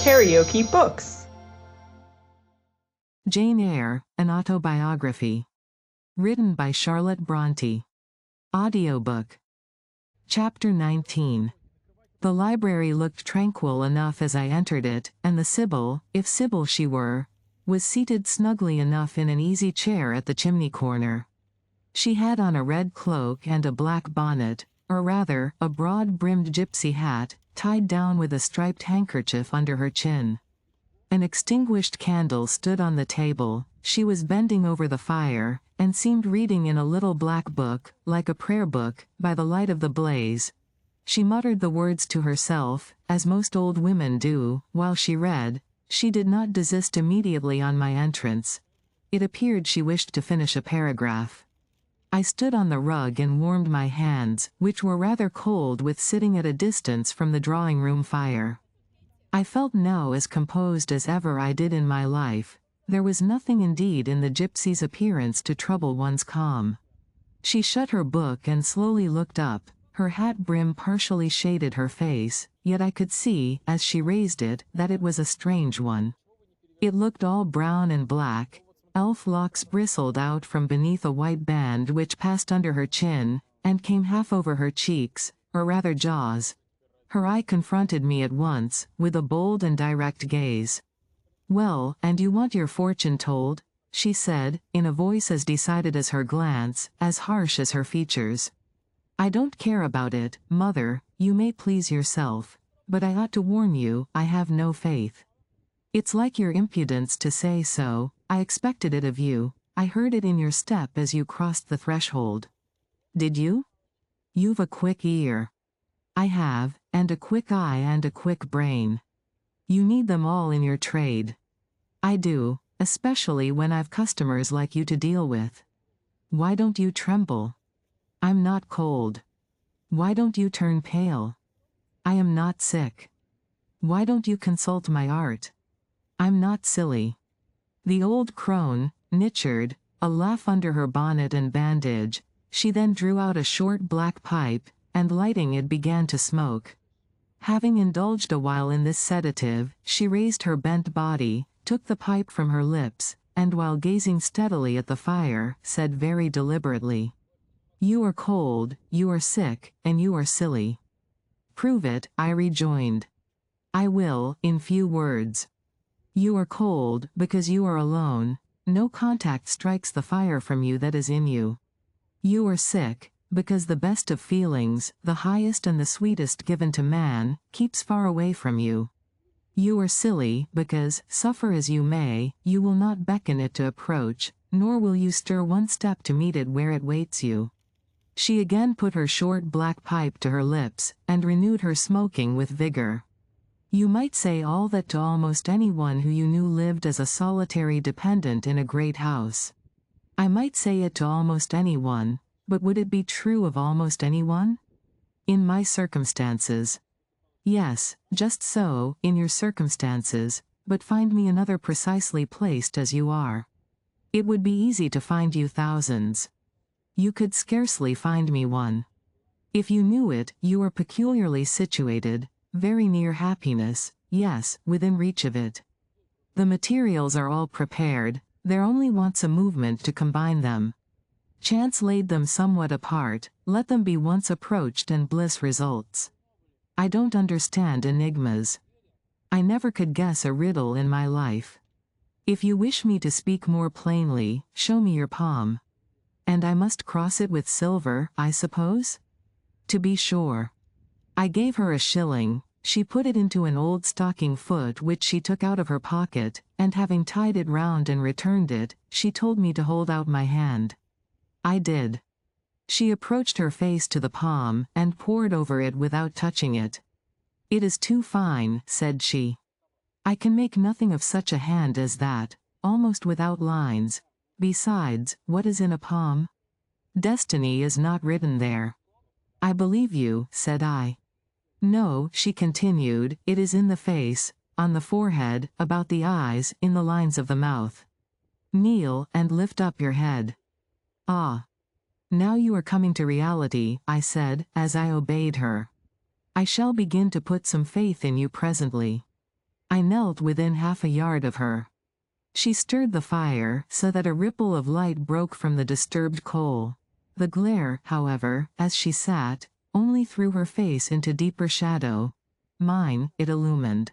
KaraokeBooks. Jane Eyre, an autobiography. Written by Charlotte Brontë. Audiobook. Chapter 19. The library looked tranquil enough as I entered it, and the Sibyl, if Sibyl she were, was seated snugly enough in an easy chair at the chimney corner. She had on a red cloak and a black bonnet, or rather, a broad-brimmed gypsy hat, tied down with a striped handkerchief under her chin. An extinguished candle stood on the table. She was bending over the fire, and seemed reading in a little black book, like a prayer book, by the light of the blaze. She muttered the words to herself, as most old women do, while she read. She did not desist immediately on my entrance. It appeared she wished to finish a paragraph. I stood on the rug and warmed my hands, which were rather cold with sitting at a distance from the drawing-room fire. I felt now as composed as ever I did in my life. There was nothing indeed in the gypsy's appearance to trouble one's calm. She shut her book and slowly looked up. Her hat brim partially shaded her face, yet I could see, as she raised it, that it was a strange one. It looked all brown and black. Elf locks bristled out from beneath a white band which passed under her chin, and came half over her cheeks, or rather jaws. Her eye confronted me at once, with a bold and direct gaze. "Well, and you want your fortune told?" she said, in a voice as decided as her glance, as harsh as her features. "I don't care about it, mother, you may please yourself. But I ought to warn you, I have no faith. It's like your impudence to say so. I expected it of you. I heard it in your step as you crossed the threshold." "Did you? You've a quick ear." "I have, and a quick eye and a quick brain. You need them all in your trade." "I do, especially when I've customers like you to deal with." "Why don't you tremble?" "I'm not cold." "Why don't you turn pale?" "I am not sick." "Why don't you consult my art?" "I'm not silly." The old crone nitchered, a laugh under her bonnet and bandage. She then drew out a short black pipe, and lighting it began to smoke. Having indulged a while in this sedative, she raised her bent body, took the pipe from her lips, and while gazing steadily at the fire, said very deliberately, "You are cold, you are sick, and you are silly." "Prove it," I rejoined. "I will, in few words. You are cold, because you are alone. No contact strikes the fire from you that is in you. You are sick, because the best of feelings, the highest and the sweetest given to man, keeps far away from you. You are silly, because, suffer as you may, you will not beckon it to approach, nor will you stir one step to meet it where it waits you." She again put her short black pipe to her lips, and renewed her smoking with vigor. "You might say all that to almost anyone who you knew lived as a solitary dependent in a great house. I might say it to almost anyone, but would it be true of almost anyone? In my circumstances. Yes, just so, in your circumstances, but find me another precisely placed as you are. It would be easy to find you thousands. You could scarcely find me one. If you knew it, you are peculiarly situated, very near happiness, yes, within reach of it. The materials are all prepared, there only wants a movement to combine them. Chance laid them somewhat apart, let them be once approached and bliss results. I don't understand enigmas. I never could guess a riddle in my life. If you wish me to speak more plainly, show me your palm. And I must cross it with silver, I suppose? To be sure. I gave her a shilling. She put it into an old stocking foot which she took out of her pocket, and having tied it round and returned it, she told me to hold out my hand. I did. She approached her face to the palm, and pored over it without touching it. "It is too fine," said she. "I can make nothing of such a hand as that, almost without lines. Besides, what is in a palm? Destiny is not written there." "I believe you," said I. "No," she continued, "it is in the face, on the forehead, about the eyes, in the lines of the mouth. Kneel, and lift up your head." "Ah. Now you are coming to reality," I said, as I obeyed her. "I shall begin to put some faith in you presently." I knelt within half a yard of her. She stirred the fire so that a ripple of light broke from the disturbed coal. The glare, however, as she sat, only threw her face into deeper shadow. Mine, it illumined.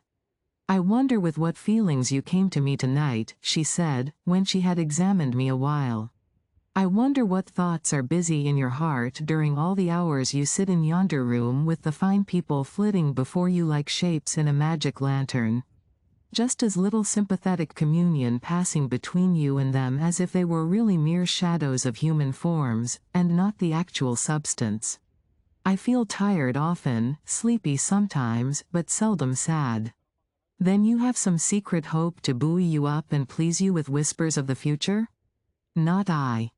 "I wonder with what feelings you came to me tonight," she said, when she had examined me a while. "I wonder what thoughts are busy in your heart during all the hours you sit in yonder room with the fine people flitting before you like shapes in a magic lantern. Just as little sympathetic communion passing between you and them as if they were really mere shadows of human forms, and not the actual substance. I feel tired often, sleepy sometimes, but seldom sad." "Then you have some secret hope to buoy you up and please you with whispers of the future?" "Not I.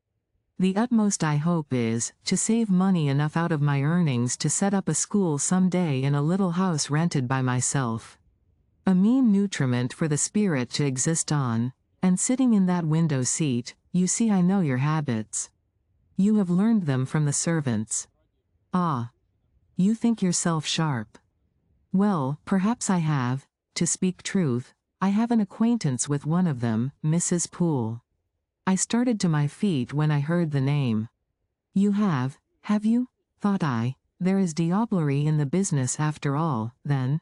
The utmost I hope is, to save money enough out of my earnings to set up a school some day in a little house rented by myself. A mean nutriment for the spirit to exist on, and sitting in that window seat, you see I know your habits. You have learned them from the servants. Ah. You think yourself sharp. Well, perhaps I have. To speak truth, I have an acquaintance with one of them, Mrs. Poole." I started to my feet when I heard the name. "You have you?" thought I. "There is diablerie in the business after all, then."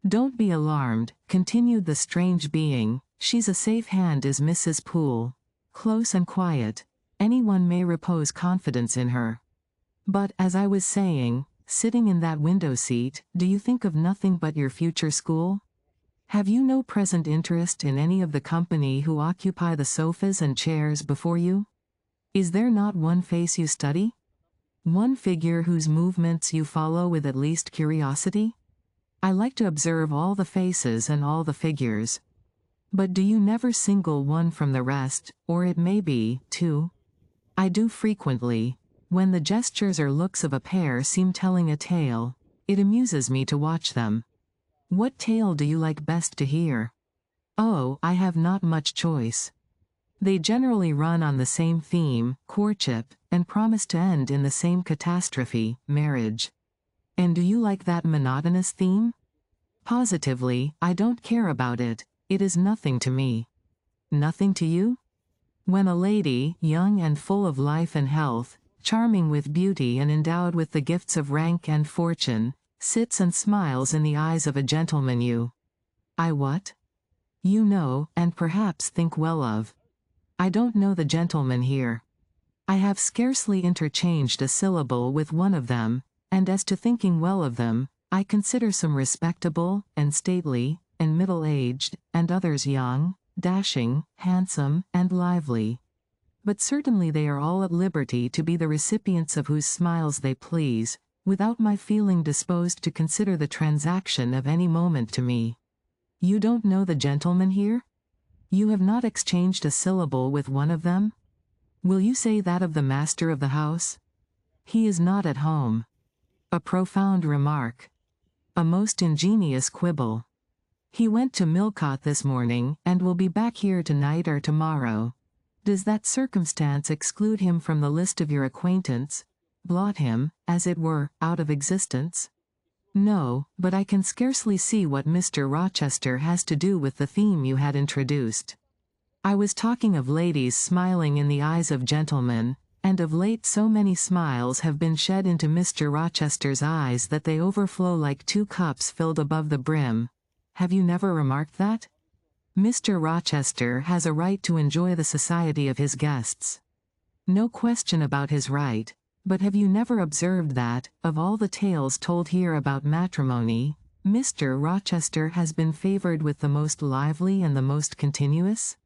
"Don't be alarmed," continued the strange being, "she's a safe hand is Mrs. Poole. Close and quiet. Anyone may repose confidence in her. But, as I was saying, sitting in that window seat, do you think of nothing but your future school? Have you no present interest in any of the company who occupy the sofas and chairs before you? Is there not one face you study? One figure whose movements you follow with at least curiosity? I like to observe all the faces and all the figures. But do you never single one from the rest, or it may be, two? I do frequently. When the gestures or looks of a pair seem telling a tale, it amuses me to watch them. What tale do you like best to hear? Oh, I have not much choice. They generally run on the same theme, courtship, and promise to end in the same catastrophe, marriage. And do you like that monotonous theme? Positively, I don't care about it. It is nothing to me. Nothing to you? When a lady, young and full of life and health, charming with beauty and endowed with the gifts of rank and fortune, sits and smiles in the eyes of a gentleman I what? You know, and perhaps think well of. I don't know the gentleman here. I have scarcely interchanged a syllable with one of them, and as to thinking well of them, I consider some respectable, and stately, and middle-aged, and others young, dashing, handsome, and lively. But certainly they are all at liberty to be the recipients of whose smiles they please, without my feeling disposed to consider the transaction of any moment to me. You don't know the gentleman here? You have not exchanged a syllable with one of them? Will you say that of the master of the house? He is not at home. A profound remark. A most ingenious quibble. He went to Millcote this morning, and will be back here tonight or tomorrow. Does that circumstance exclude him from the list of your acquaintance? Blot him, as it were, out of existence? No, but I can scarcely see what Mr. Rochester has to do with the theme you had introduced. I was talking of ladies smiling in the eyes of gentlemen, and of late so many smiles have been shed into Mr. Rochester's eyes that they overflow like two cups filled above the brim. Have you never remarked that? Mr. Rochester has a right to enjoy the society of his guests. No question about his right. But have you never observed that, of all the tales told here about matrimony, Mr. Rochester has been favored with the most lively and the most continuous?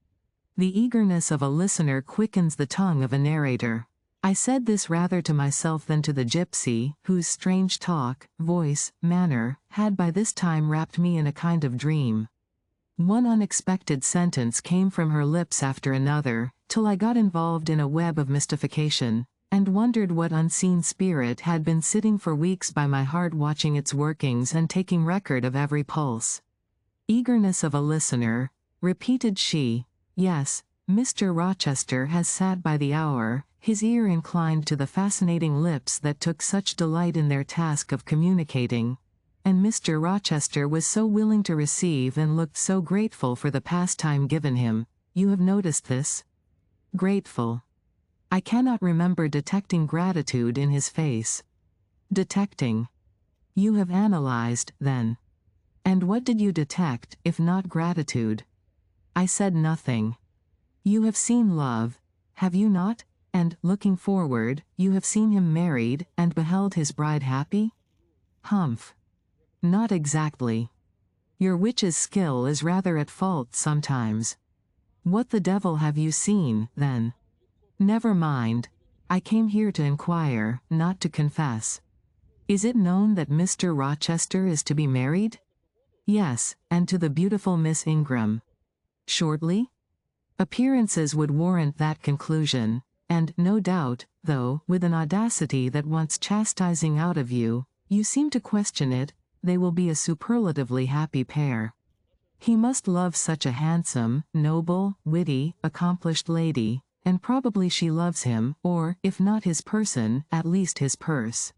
The eagerness of a listener quickens the tongue of a narrator. I said this rather to myself than to the gypsy, whose strange talk, voice, manner, had by this time wrapped me in a kind of dream. One unexpected sentence came from her lips after another, till I got involved in a web of mystification, and wondered what unseen spirit had been sitting for weeks by my heart watching its workings and taking record of every pulse. Eagerness of a listener, repeated she. Yes, Mr. Rochester has sat by the hour, his ear inclined to the fascinating lips that took such delight in their task of communicating. and Mr. Rochester was so willing to receive and looked so grateful for the pastime given him. You have noticed this? Grateful. I cannot remember detecting gratitude in his face. Detecting. You have analyzed, then. And what did you detect, if not gratitude? I said nothing. You have seen love, have you not? And, looking forward, you have seen him married, and beheld his bride happy? Humph. Not exactly. Your witch's skill is rather at fault sometimes. What the devil have you seen, then? Never mind. I came here to inquire, not to confess. Is it known that Mr. Rochester is to be married? Yes, and to the beautiful Miss Ingram. Shortly? Appearances would warrant that conclusion, and, no doubt, though, with an audacity that wants chastising out of you, you seem to question it, they will be a superlatively happy pair. He must love such a handsome, noble, witty, accomplished lady, and probably she loves him, or, if not his person, at least his purse.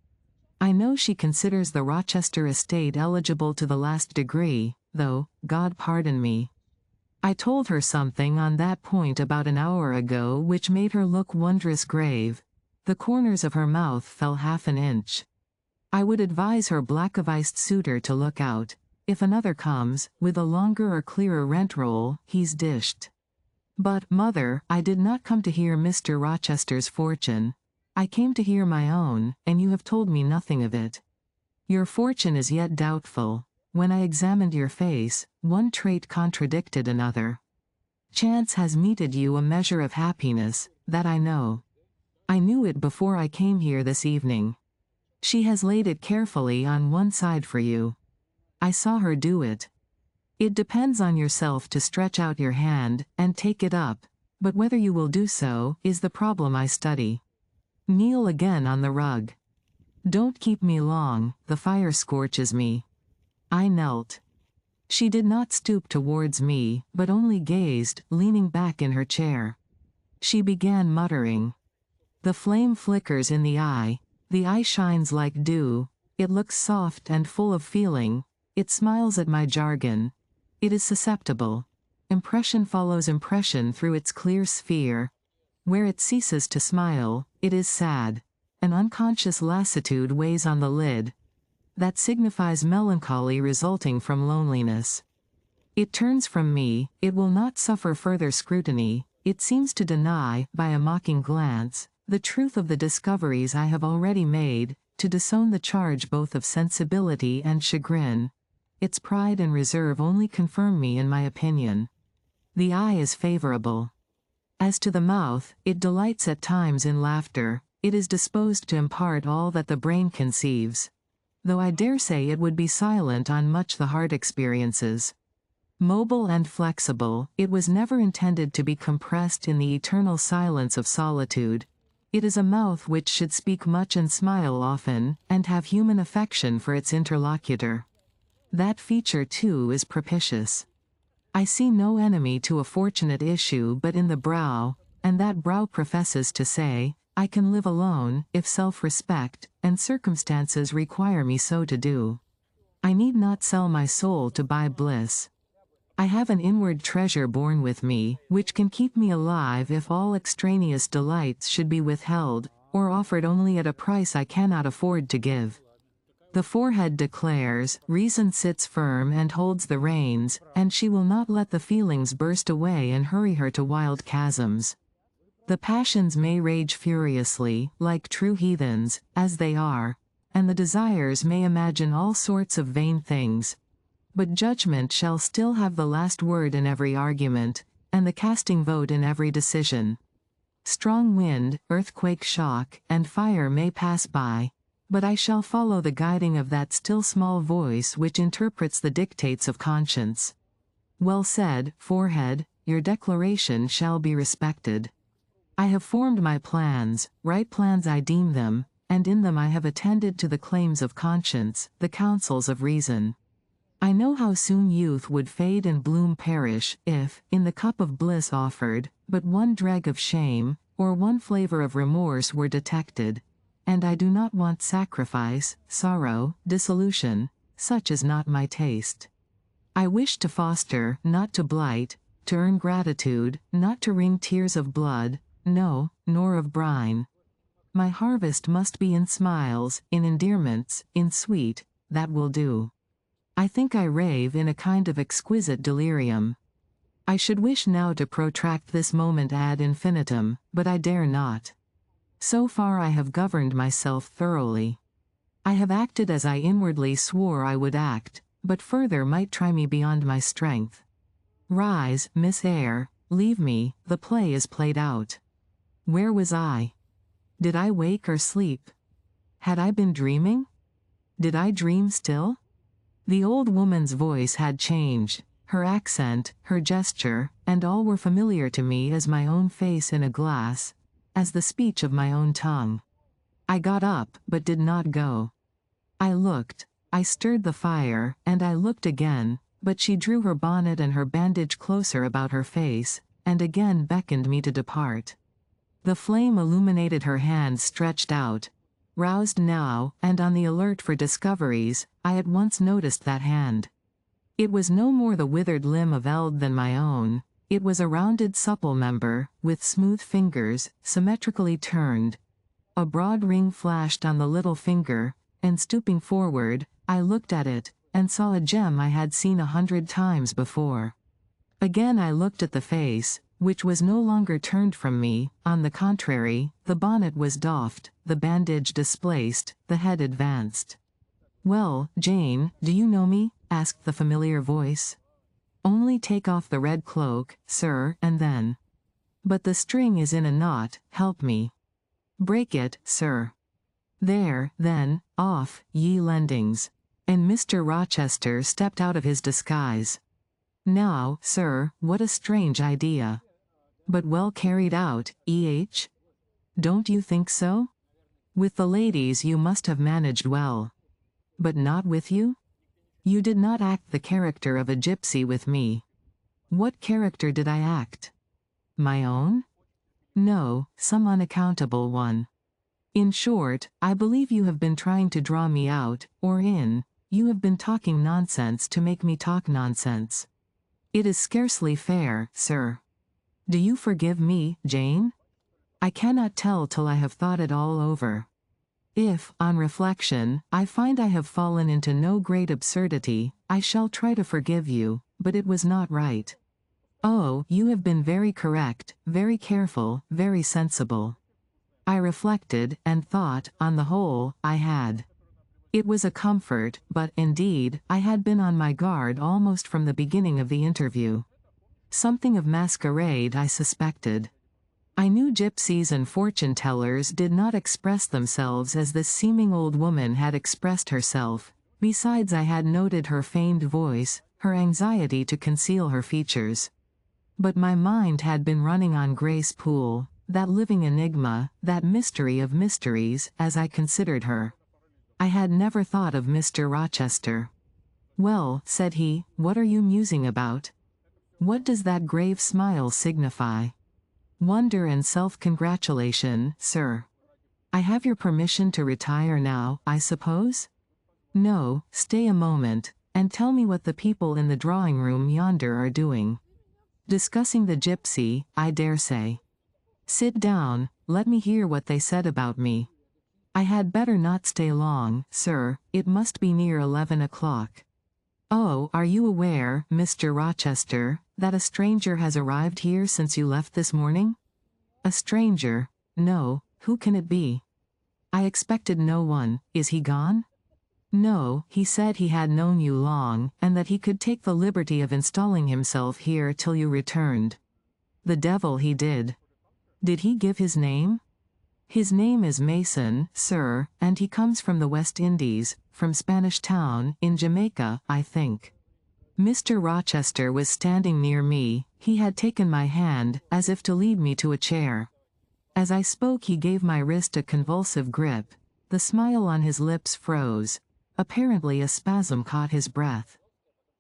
I know she considers the Rochester estate eligible to the last degree, though, God pardon me. I told her something on that point about an hour ago which made her look wondrous grave. The corners of her mouth fell half an inch. I would advise her black-aviced suitor to look out. If another comes, with a longer or clearer rent-roll, he's dished. But, mother, I did not come to hear Mr. Rochester's fortune. I came to hear my own, and you have told me nothing of it. Your fortune is yet doubtful. When I examined your face, one trait contradicted another. Chance has meted you a measure of happiness, that I know. I knew it before I came here this evening. She has laid it carefully on one side for you. I saw her do it. It depends on yourself to stretch out your hand and take it up, but whether you will do so is the problem I study. Kneel again on the rug. Don't keep me long, the fire scorches me. I knelt. She did not stoop towards me, but only gazed, leaning back in her chair. She began muttering. The flame flickers in the eye shines like dew, it looks soft and full of feeling, it smiles at my jargon. It is susceptible. Impression follows impression through its clear sphere. Where it ceases to smile, it is sad. An unconscious lassitude weighs on the lid. That signifies melancholy resulting from loneliness. It turns from me, it will not suffer further scrutiny, it seems to deny, by a mocking glance, the truth of the discoveries I have already made, to disown the charge both of sensibility and chagrin. Its pride and reserve only confirm me in my opinion. The eye is favorable. As to the mouth, it delights at times in laughter, it is disposed to impart all that the brain conceives. Though I dare say it would be silent on much the heart experiences. Mobile and flexible, it was never intended to be compressed in the eternal silence of solitude. It is a mouth which should speak much and smile often, and have human affection for its interlocutor. That feature, too, is propitious. I see no enemy to a fortunate issue but in the brow, and that brow professes to say, I can live alone, if self-respect and circumstances require me so to do. I need not sell my soul to buy bliss. I have an inward treasure born with me, which can keep me alive if all extraneous delights should be withheld, or offered only at a price I cannot afford to give. The forehead declares, reason sits firm and holds the reins, and she will not let the feelings burst away and hurry her to wild chasms. The passions may rage furiously, like true heathens, as they are, and the desires may imagine all sorts of vain things. But judgment shall still have the last word in every argument, and the casting vote in every decision. Strong wind, earthquake shock, and fire may pass by, but I shall follow the guiding of that still small voice which interprets the dictates of conscience. Well said, forehead, your declaration shall be respected. I have formed my plans, right plans I deem them, and in them I have attended to the claims of conscience, the counsels of reason. I know how soon youth would fade and bloom perish, if, in the cup of bliss offered, but one dreg of shame, or one flavor of remorse were detected. And I do not want sacrifice, sorrow, dissolution, such is not my taste. I wish to foster, not to blight, to earn gratitude, not to wring tears of blood, no, nor of brine. My harvest must be in smiles, in endearments, in sweet, that will do. I think I rave in a kind of exquisite delirium. I should wish now to protract this moment ad infinitum, but I dare not. So far I have governed myself thoroughly. I have acted as I inwardly swore I would act, but further might try me beyond my strength. Rise, Miss Eyre, leave me, the play is played out. Where was I? Did I wake or sleep? Had I been dreaming? Did I dream still? The old woman's voice had changed, her accent, her gesture, and all were familiar to me as my own face in a glass, as the speech of my own tongue. I got up, but did not go. I looked, I stirred the fire, and I looked again, but she drew her bonnet and her bandage closer about her face, and again beckoned me to depart. The flame illuminated her hand stretched out. Roused now, and on the alert for discoveries, I at once noticed that hand. It was no more the withered limb of eld than my own, it was a rounded supple member, with smooth fingers, symmetrically turned. A broad ring flashed on the little finger, and stooping forward, I looked at it, and saw a gem I had seen 100 times before. Again I looked at the face, which was no longer turned from me, on the contrary, the bonnet was doffed, the bandage displaced, the head advanced. "Well, Jane, do you know me?" asked the familiar voice. "Only take off the red cloak, sir, and then. But the string is in a knot, help me. Break it, sir. There, then, off, ye lendings." And Mr. Rochester stepped out of his disguise. Now, sir, what a strange idea. But well carried out, E.H.? Don't you think so? With the ladies you must have managed well. But not with you? You did not act the character of a gypsy with me. What character did I act? My own? No, some unaccountable one. In short, I believe you have been trying to draw me out, or in, you have been talking nonsense to make me talk nonsense. It is scarcely fair, sir. Do you forgive me, Jane? I cannot tell till I have thought it all over. If, on reflection, I find I have fallen into no great absurdity, I shall try to forgive you, but it was not right. Oh, you have been very correct, very careful, very sensible. I reflected, and thought, on the whole, I had. It was a comfort, but, indeed, I had been on my guard almost from the beginning of the interview. Something of masquerade I suspected. I knew gypsies and fortune-tellers did not express themselves as this seeming old woman had expressed herself, besides I had noted her feigned voice, her anxiety to conceal her features. But my mind had been running on Grace Poole, that living enigma, that mystery of mysteries, as I considered her. I had never thought of Mr. Rochester. "Well," said he, "what are you musing about? What does that grave smile signify?" "Wonder and self-congratulation, sir. I have your permission to retire now, I suppose?" "No, stay a moment, and tell me what the people in the drawing-room yonder are doing." "Discussing the gypsy, I dare say." "Sit down, let me hear what they said about me." "I had better not stay long, sir, it must be near 11 o'clock. Oh, are you aware, Mr. Rochester, that a stranger has arrived here since you left this morning?" "A stranger? No, who can it be?" "I expected no one, is he gone?" "No, he said he had known you long, and that he could take the liberty of installing himself here till you returned." "The devil he did. Did he give his name?" "His name is Mason, sir, and he comes from the West Indies, from Spanish Town, in Jamaica, I think." Mr. Rochester was standing near me, he had taken my hand, as if to lead me to a chair. As I spoke he gave my wrist a convulsive grip, the smile on his lips froze, apparently a spasm caught his breath.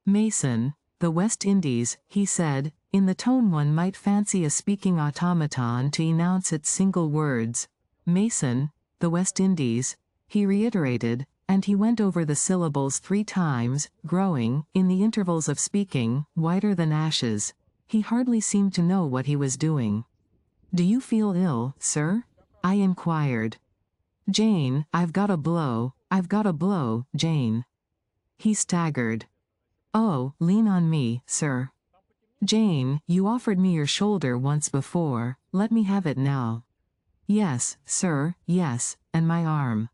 "Mason, the West Indies," he said, in the tone one might fancy a speaking automaton to enunciate its single words. "Mason, the West Indies," he reiterated, and he went over the syllables 3 times, growing, in the intervals of speaking, whiter than ashes. He hardly seemed to know what he was doing. "Do you feel ill, sir?" I inquired. "Jane, I've got a blow, Jane." He staggered. "Oh, lean on me, sir." "Jane, you offered me your shoulder once before, let me have it now." "Yes, sir, yes, and my arm."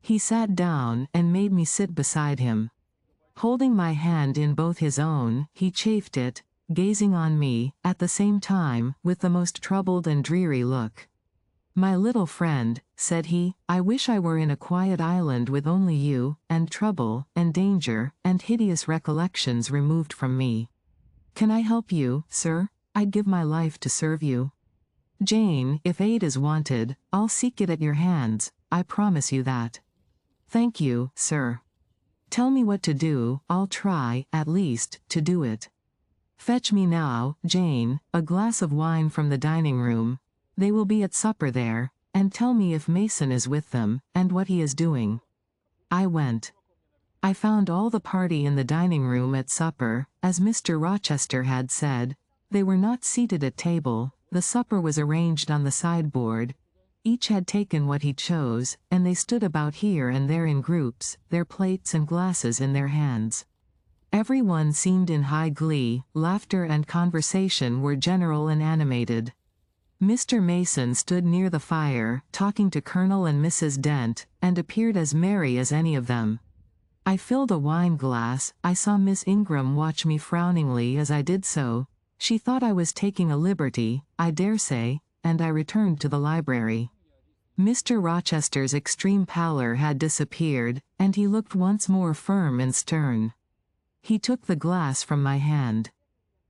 He sat down and made me sit beside him. Holding my hand in both his own, he chafed it, gazing on me, at the same time, with the most troubled and dreary look. "My little friend," said he, "I wish I were in a quiet island with only you, and trouble, and danger, and hideous recollections removed from me. Can I help you, sir? I'd give my life to serve you. Jane, if aid is wanted, I'll seek it at your hands, I promise you that. Thank you, sir. Tell me what to do, I'll try, at least, to do it. Fetch me now, Jane, a glass of wine from the dining room. They will be at supper there, and tell me if Mason is with them, and what he is doing." I went. I found all the party in the dining room at supper, as Mr. Rochester had said. They were not seated at table, the supper was arranged on the sideboard. Each had taken what he chose, and they stood about here and there in groups, their plates and glasses in their hands. Every one seemed in high glee, laughter and conversation were general and animated. Mr. Mason stood near the fire, talking to Colonel and Mrs. Dent, and appeared as merry as any of them. I filled a wine glass. I saw Miss Ingram watch me frowningly as I did so. She thought I was taking a liberty, I dare say, and I returned to the library. Mr. Rochester's extreme pallor had disappeared, and he looked once more firm and stern. He took the glass from my hand.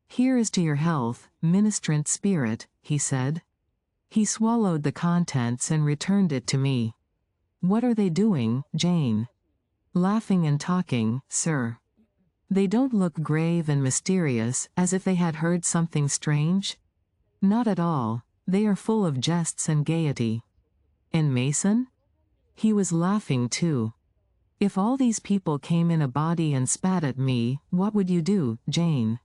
"Here is to your health, ministrant spirit," he said. He swallowed the contents and returned it to me. "What are they doing, Jane?" "Laughing and talking, sir." "They don't look grave and mysterious, as if they had heard something strange?" "Not at all. They are full of jests and gaiety." "And Mason?" "He was laughing too." "If all these people came in a body and spat at me, what would you do, Jane?"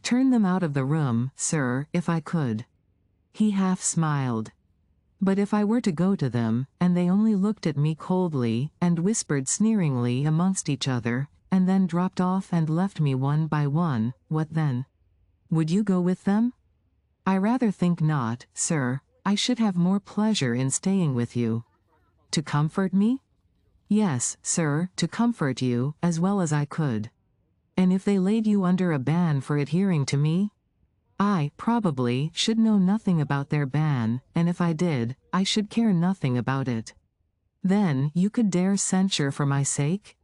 "Turn them out of the room, sir, if I could." He half smiled. "But if I were to go to them, and they only looked at me coldly, and whispered sneeringly amongst each other, and then dropped off and left me one by one, what then? Would you go with them?" "I rather think not, sir. I should have more pleasure in staying with you." "To comfort me?" "Yes, sir, to comfort you, as well as I could." "And if they laid you under a ban for adhering to me?" "I, probably, should know nothing about their ban, and if I did, I should care nothing about it." "Then, you could dare censure for my sake?"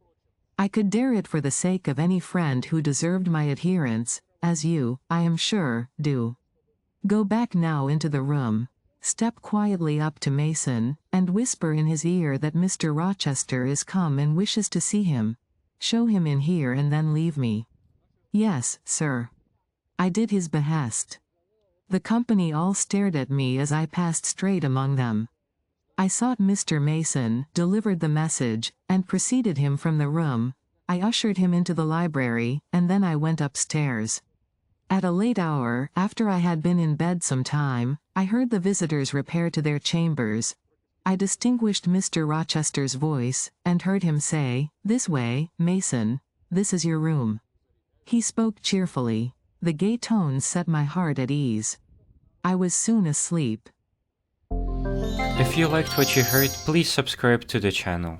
"I could dare it for the sake of any friend who deserved my adherence, as you, I am sure, do. Go back now into the room. Step quietly up to Mason, and whisper in his ear that Mr. Rochester is come and wishes to see him. Show him in here and then leave me." "Yes, sir." I did his behest. The company all stared at me as I passed straight among them. I sought Mr. Mason, delivered the message, and preceded him from the room. I ushered him into the library, and then I went upstairs. At a late hour, after I had been in bed some time, I heard the visitors repair to their chambers. I distinguished Mr. Rochester's voice, and heard him say, "This way, Mason. This is your room." He spoke cheerfully. The gay tones set my heart at ease. I was soon asleep. If you liked what you heard, please subscribe to the channel.